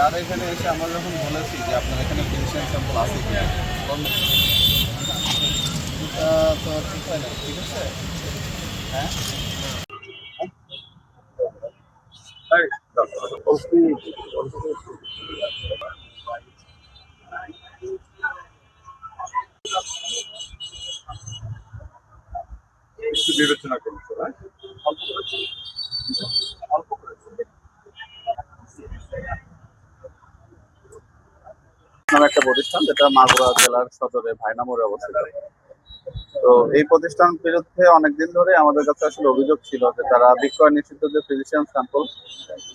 তার এখানে এসে আমরা যখন বলেছি যে আপনার এখানে ফিজিশিয়ান স্যাম্পল আছে কিনা, তখন এটা তো ঠিক হয় না, ঠিক আছে? হ্যাঁ, একটু বিবেচনা করুন স্যার, হ্যাঁ? অল্প করেছি, অল্প করেছি। নামে একটা প্রতিষ্ঠান যেটা মাগুরা জেলার সদরে ভায়না মোড়ে অবস্থিত। তো এই প্রতিষ্ঠান বিরুদ্ধে অনেকদিন ধরে আমাদের কাছে আসলে অভিযোগ ছিল যে তারা বিক্রয় নিষিদ্ধ যে ফিজিশিয়ান স্যাম্পল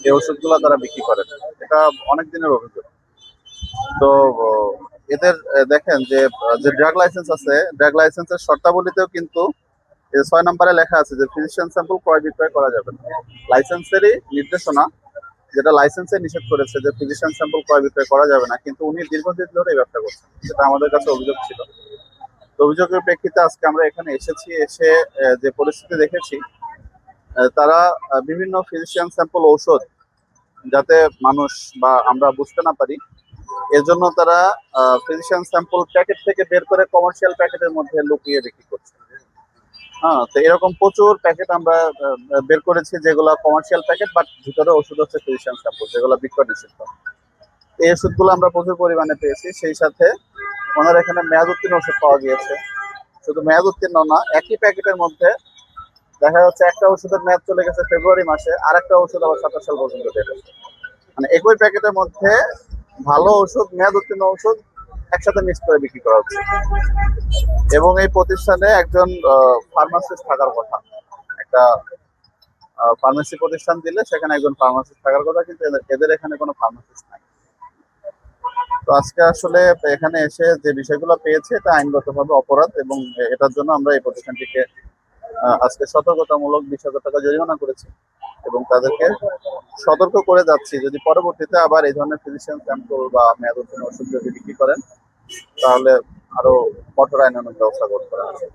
এই ওষুধগুলো তারা বিক্রি করে। এটা অনেক দিনের অভিযোগ। তো এদের দেখেন যে যে ড্রাগ লাইসেন্স আছে, ড্রাগ লাইসেন্সের শর্তাবলীতেও কিন্তু 6 নম্বরে লেখা আছে যে ফিজিশিয়ান স্যাম্পল ক্রয় বিক্রয় করা যাবে না। লাইসেন্সেরই নির্দেশনা, যেটা লাইসেন্সে নিষেধ করেছে যে ফিজিশিয়ান স্যাম্পল ক্রয় বিক্রয় করা যাবে না, কিন্তু উনি দীর্ঘদিন ধরে এই ব্যবসা করছেন, সেটা আমাদের কাছে অভিযোগ ছিল। তো অভিযোগের প্রেক্ষিতে আজকে আমরা এখানে এসেছি, এসে যে পরিস্থিতি দেখেছি, তারা বিভিন্ন ফিজিশিয়ান স্যাম্পল ঔষধ যাতে মানুষ বা আমরা বুঝতে না পারি এজন্য তারা ফিজিশিয়ান স্যাম্পল প্যাকেট থেকে বের করে কমার্শিয়াল প্যাকেটের মধ্যে লুকিয়ে বিক্রি করছে। হ্যাঁ, তো এরকম প্রচুর প্যাকেট আমরা বের করেছি যেগুলো কমার্শিয়াল প্যাকেট, বাট ভিতরে ওষুধ হচ্ছে ফিজিশিয়ান স্যাম্পল, যেগুলো বিক্রয় নিষিদ্ধ। এই ওষুধগুলো আমরা প্রচুর পরিমাণে পেয়েছি। সেই সাথে ওনার এখানে মেয়াদ উত্তীর্ণ ওষুধ পাওয়া গিয়েছে। শুধু মেয়াদ উত্তীর্ণ না, একই প্যাকেটের মধ্যে দেখা যাচ্ছে একটা ওষুধের মেয়াদ চলে গেছে ফেব্রুয়ারি মাসে, আর একটা ওষুধ আবার 27 সাল পর্যন্ত বেড়েছে। মানে একই প্যাকেটের মধ্যে ভালো ওষুধ, মেয়াদ উত্তীর্ণ ওষুধ একসাথে মিক্স করে বিক্রি করা হচ্ছে। এবং এই প্রতিষ্ঠানে একজন ফার্মাসিস্ট থাকার কথা। একটা ফার্মেসি প্রতিষ্ঠান দিলে সেখানে একজন ফার্মাসিস্ট থাকার কথা, কিন্তু এদের এখানে কোনো ফার্মাসিস্ট নাই। তো আজকে আসলে এখানে এসে যে বিষয়গুলো পেয়েছে এটা আইনগতভাবে অপরাধ, এবং এটার জন্য আমরা এই প্রতিষ্ঠানটিকে আজকে সতর্কতামূলক 20,000 টাকা জরিমানা করেছি, এবং তাদেরকে সতর্ক করে যাচ্ছি যদি পরবর্তীতে আবার এই ধরনের ফিজিশিয়ান স্যাম্পল বা মেয়াদ উত্তীর্ণ ওষুধ যদি বিক্রি করেন তাহলে আরো কঠোর আইনানুগ ব্যবস্থা গ্রহণ করা হবে।